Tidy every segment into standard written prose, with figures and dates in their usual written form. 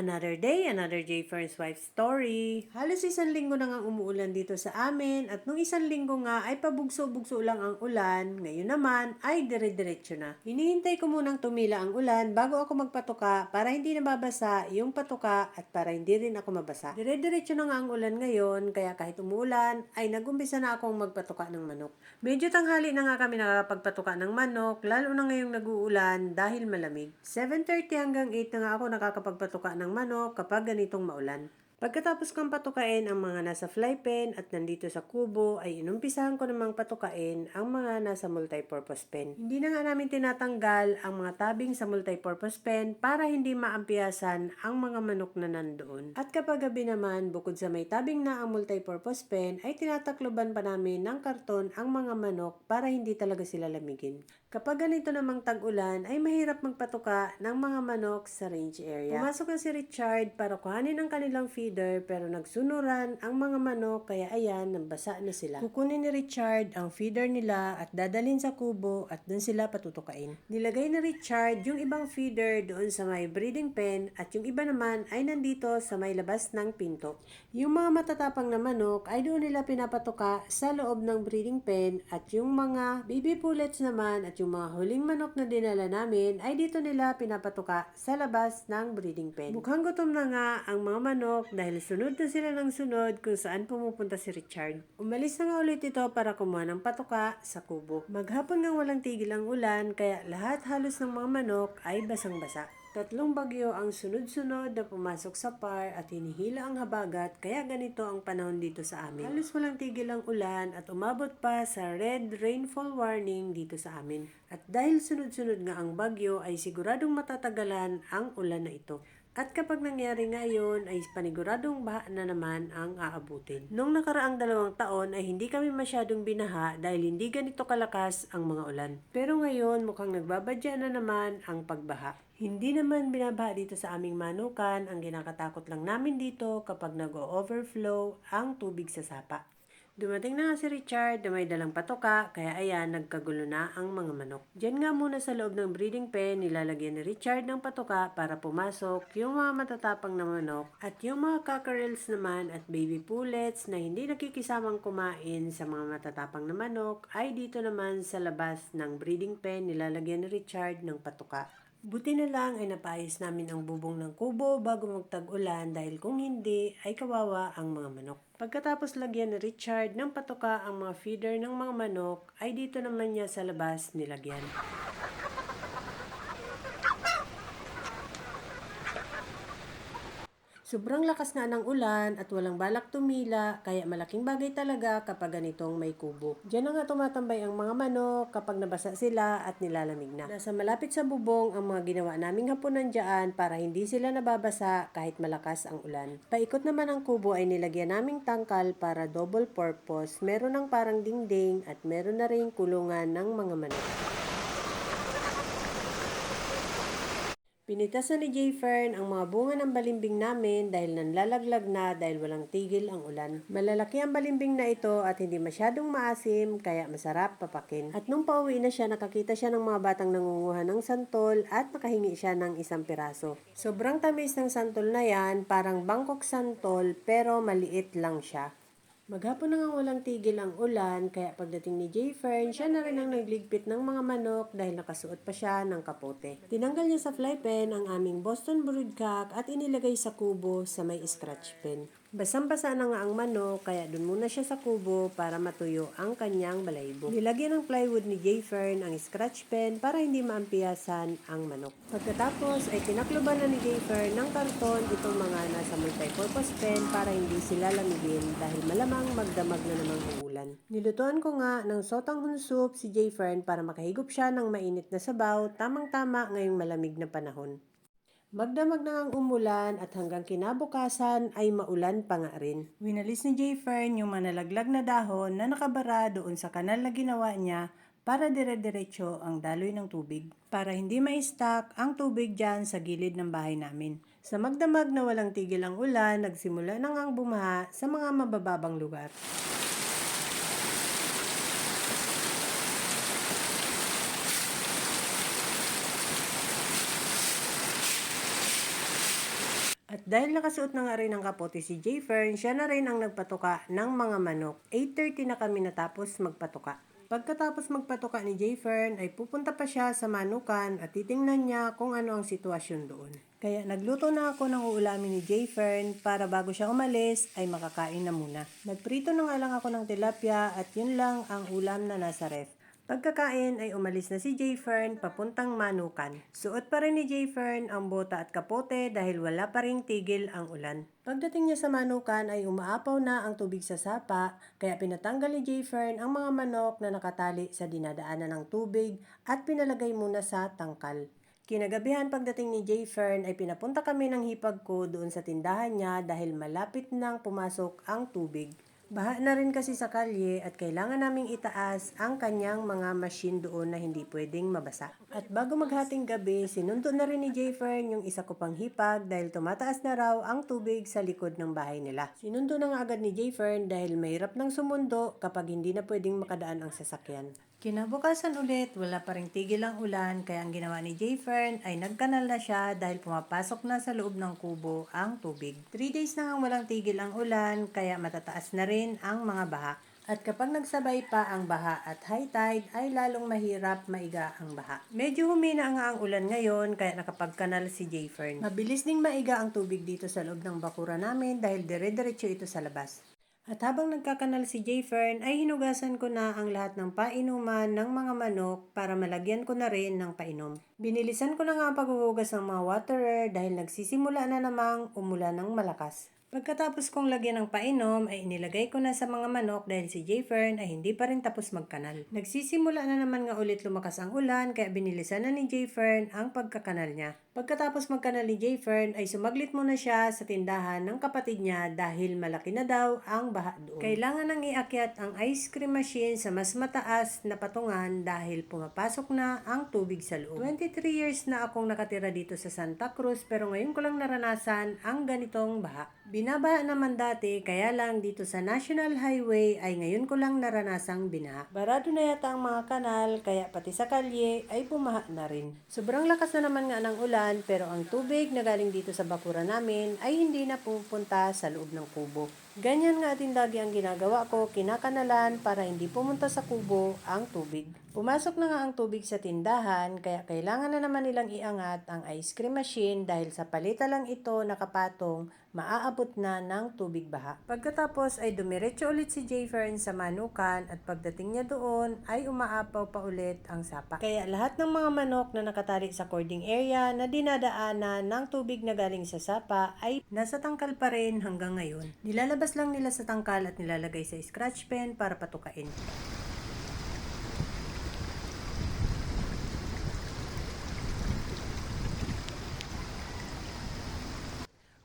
Another day, another J First Wife story. Halos isang linggo na nga umuulan dito sa amin at nung isang linggo nga ay pabugso-bugso lang ang ulan. Ngayon naman ay dire-diretso na. Hinihintay ko munang tumila ang ulan bago ako magpatuka para hindi nababasa yung patuka at para hindi rin ako mabasa. Dire-diretso na nga ang ulan ngayon kaya kahit umuulan ay nagumpisa na akong magpatuka ng manok. Medyo tanghali na nga kami nakakapagpatuka ng manok lalo na ngayong nag-uulan dahil malamig. 7:30 hanggang 8 na nga ako nakakapagpatuka ng manok kapag ganitong maulan. Pagkatapos kong patukain ang mga nasa fly pen at nandito sa kubo ay inumpisahan ko namang patukain ang mga nasa multipurpose pen. Hindi na nga namin tinatanggal ang mga tabing sa multipurpose pen para hindi maampiyasan ang mga manok na nandoon. At kapag gabi naman, bukod sa may tabing na ang multipurpose pen ay tinatakloban pa namin ng karton ang mga manok para hindi talaga sila lamigin. Kapag ganito namang tag-ulan ay mahirap magpatuka ng mga manok sa range area. Pumasok na si Richard para kuhanin ang kanilang feeder pero nagsunuran ang mga manok kaya ayan, nabasa na sila. Kukunin ni Richard ang feeder nila at dadalhin sa kubo at dun sila patutukain. Nilagay ni Richard yung ibang feeder doon sa may breeding pen at yung iba naman ay nandito sa may labas ng pinto. Yung mga matatapang na manok ay doon nila pinapatuka sa loob ng breeding pen at yung mga baby pullets naman at yung mga huling manok na dinala namin ay dito nila pinapatuka sa labas ng breeding pen. Mukhang gutom na nga ang mga manok dahil sunod na sila ng sunod kung saan pumupunta si Richard. Umalis na nga ulit ito para kumuha ng patuka sa kubo. Maghapon ngang walang tigil ang ulan kaya lahat halos ng mga manok ay basang-basa. Tatlong bagyo ang sunod-sunod na pumasok sa par at hinihila ang habagat kaya ganito ang panahon dito sa amin. Halos walang tigil ang ulan at umabot pa sa red rainfall warning dito sa amin. At dahil sunod-sunod nga ang bagyo ay siguradong matatagalan ang ulan na ito. At kapag nangyari ngayon ay paniguradong baha na naman ang aabutin. Nung nakaraang 2 taon ay hindi kami masyadong binaha dahil hindi ganito kalakas ang mga ulan. Pero ngayon mukhang nagbabadya na naman ang pagbaha. Hindi naman binabaha dito sa aming manukan, ang kinakatakot lang namin dito kapag nag-overflow ang tubig sa sapa. Dumating na nga si Richard na may dalang patoka, kaya ayan, nagkagulo na ang mga manok. Diyan nga muna sa loob ng breeding pen, nilalagyan ni Richard ng patoka para pumasok yung mga matatapang na manok at yung mga cockerels naman at baby pullets na hindi nakikisamang kumain sa mga matatapang na manok ay dito naman sa labas ng breeding pen, nilalagyan ni Richard ng patoka. Buti na lang ay napaayos namin ang bubong ng kubo bago magtag-ulan dahil kung hindi ay kawawa ang mga manok. Pagkatapos lagyan ni Richard ng patoka ang mga feeder ng mga manok ay dito naman niya sa labas nilagyan. Sobrang lakas nga ng ulan at walang balak tumila kaya malaking bagay talaga kapag ganitong may kubo. Diyan na nga tumatambay ang mga manok kapag nabasa sila at nilalamig na. Nasa malapit sa bubong ang mga ginawa naming hapunan dyan para hindi sila nababasa kahit malakas ang ulan. Paikot naman ang kubo ay nilagyan naming tangkal para double purpose. Meron ng parang dingding at meron na rin kulungan ng mga manok. Pinitasan ni J. Fern ang mga bunga ng balimbing namin dahil nanlalaglag na dahil walang tigil ang ulan. Malalaki ang balimbing na ito at hindi masyadong maasim kaya masarap papakin. At nung pauwi na siya nakakita siya ng mga batang nangunguha ng santol at nakahingi siya ng 1 piraso. Sobrang tamis ng santol na yan, parang Bangkok santol pero maliit lang siya. Maghapon na nga walang tigil ang ulan kaya pagdating ni J. Fern, siya na rin ang nagligpit ng mga manok dahil nakasuot pa siya ng kapote. Tinanggal niya sa fly pen ang aming Boston broodcock at inilagay sa kubo sa may scratch pen. Basang-basa na nga ang manok kaya dun muna siya sa kubo para matuyo ang kanyang balaybo. Nilagyan ng plywood ni J. Fern ang scratch pen para hindi maampiyasan ang manok. Pagkatapos ay tinakloban na ni J. Fern ng karton itong mga nasa multipurpose pen para hindi sila lamigin dahil malamang magdamag na namang uulan. Nilutuan ko nga ng sotanghon soup si J. Fern para makahigop siya ng mainit na sabaw, tamang-tama ngayong malamig na panahon. Magdamag na ang umulan at hanggang kinabukasan ay maulan pa nga rin. Winalis ni J. Fern yung manalaglag na dahon na nakabara doon sa kanal na ginawa niya para dire-diretso ang daloy ng tubig. Para hindi ma-stuck ang tubig dyan sa gilid ng bahay namin. Sa magdamag na walang tigil ang ulan, nagsimula na ngang bumaha sa mga mabababang lugar. At dahil nakasuot na nga rin ng kapote si Jayfern, siya na rin ang nagpatuka ng mga manok. 8:30 na kami natapos magpatuka. Pagkatapos magpatuka ni Jayfern ay pupunta pa siya sa manukan at titingnan niya kung ano ang sitwasyon doon. Kaya nagluto na ako ng uulamin ni Jayfern para bago siya umalis ay makakain na muna. Nagprito na nga lang ako ng tilapia at yun lang ang ulam na nasa ref. Pagkakain ay umalis na si Jayfern papuntang manukan. Suot pa rin ni Jayfern ang bota at kapote dahil wala pa ring tigil ang ulan. Pagdating niya sa manukan ay umaapaw na ang tubig sa sapa, kaya pinatanggal ni Jayfern ang mga manok na nakatali sa dinadaanan ng tubig at pinalagay muna sa tangkal. Kinagabihan pagdating ni Jayfern ay pinapunta kami ng hipag ko doon sa tindahan niya dahil malapit nang pumasok ang tubig. Baha na rin kasi sa kalye at kailangan naming itaas ang kanyang mga machine doon na hindi pwedeng mabasa. At bago maghating gabi, sinundo na rin ni Jayfern yung isa ko pang hipag dahil tumataas na raw ang tubig sa likod ng bahay nila. Sinundo na nga agad ni Jayfern dahil mahirap nang sumundo kapag hindi na pwedeng makadaan ang sasakyan. Kinabukasan ulit, wala pa ring tigil ang ulan kaya ang ginawa ni Jayfern ay nagkanal na siya dahil pumapasok na sa loob ng kubo ang tubig. 3 days na nga walang tigil ang ulan kaya matataas na rin ang mga baha. At kapag nagsabay pa ang baha at high tide ay lalong mahirap maiga ang baha. Medyo humina nga ang ulan ngayon kaya nakapagkanal si Jayfern. Mabilis ding maiga ang tubig dito sa loob ng bakura namin dahil dire-diretso ito sa labas. At habang nagkakanal si Jayfern ay hinugasan ko na ang lahat ng painuman ng mga manok para malagyan ko na rin ng painom. Binilisan ko na nga ang paghuhugas ng mga waterer dahil nagsisimula na namang umulan ng malakas. Pagkatapos kong lagyan ng painom ay inilagay ko na sa mga manok dahil si Jayfern ay hindi pa rin tapos magkanal. Nagsisimula na naman nga ulit lumakas ang ulan kaya binilisan na ni Jayfern ang pagkakanal niya. Pagkatapos magkanal ni Jayfern ay sumaglit muna siya sa tindahan ng kapatid niya dahil malaki na daw ang baha doon. Kailangan nang iakyat ang ice cream machine sa mas mataas na patungan dahil pumapasok na ang tubig sa loob. 23 years na akong nakatira dito sa Santa Cruz pero ngayon ko lang naranasan ang ganitong baha. Binabaha naman dati kaya lang dito sa National Highway ay ngayon ko lang naranasang binaha. Barado na yata ang mga kanal kaya pati sa kalye ay bumaha na rin. Sobrang lakas na naman nga ng ulan pero ang tubig na galing dito sa bakura namin ay hindi na pupunta sa loob ng kubo. Ganyan nga din lagi ang ginagawa ko, kinakanalan para hindi pumunta sa kubo ang tubig. Pumasok na nga ang tubig sa tindahan kaya kailangan na naman nilang iangat ang ice cream machine dahil sa palita lang ito nakapatong maaabot na ng tubig baha. Pagkatapos ay dumiretso ulit si Jayfern sa manukan at pagdating niya doon ay umaapaw pa ulit ang sapa. Kaya lahat ng mga manok na nakatali sa cording area na dinadaanan ng tubig na galing sa sapa ay nasa tangkal pa rin hanggang ngayon. Nilalabas lang nila sa tangkal at nilalagay sa scratch pen para patukain.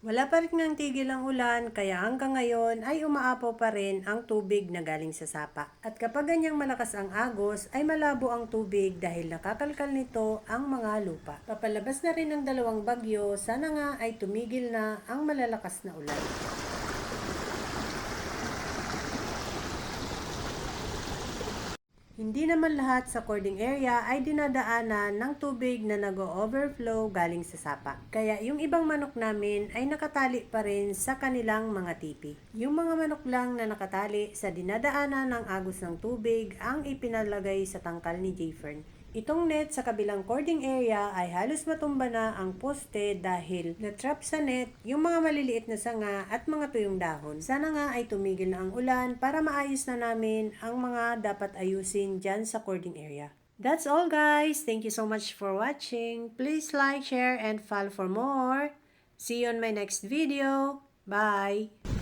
Wala pa rin ng tigil ang ulan kaya hanggang ngayon ay umaapaw pa rin ang tubig na galing sa sapa. At kapag ganyang malakas ang agos ay malabo ang tubig dahil nakakalkal nito ang mga lupa. Papalabas na rin ang 2 bagyo, sana nga ay tumigil na ang malalakas na ulan. Hindi naman lahat sa cording area ay dinadaanan ng tubig na nag-overflow galing sa sapa. Kaya yung ibang manok namin ay nakatali pa rin sa kanilang mga tipi. Yung mga manok lang na nakatali sa dinadaanan ng agos ng tubig ang ipinalagay sa tangkal ni Jayfern. Itong net sa kabilang cording area ay halos matumba na ang poste dahil na-trap sa net yung mga maliliit na sanga at mga tuyong dahon. Sana nga ay tumigil na ang ulan para maayos na namin ang mga dapat ayusin dyan sa cording area. That's all guys! Thank you so much for watching. Please like, share, and follow for more. See you on my next video. Bye!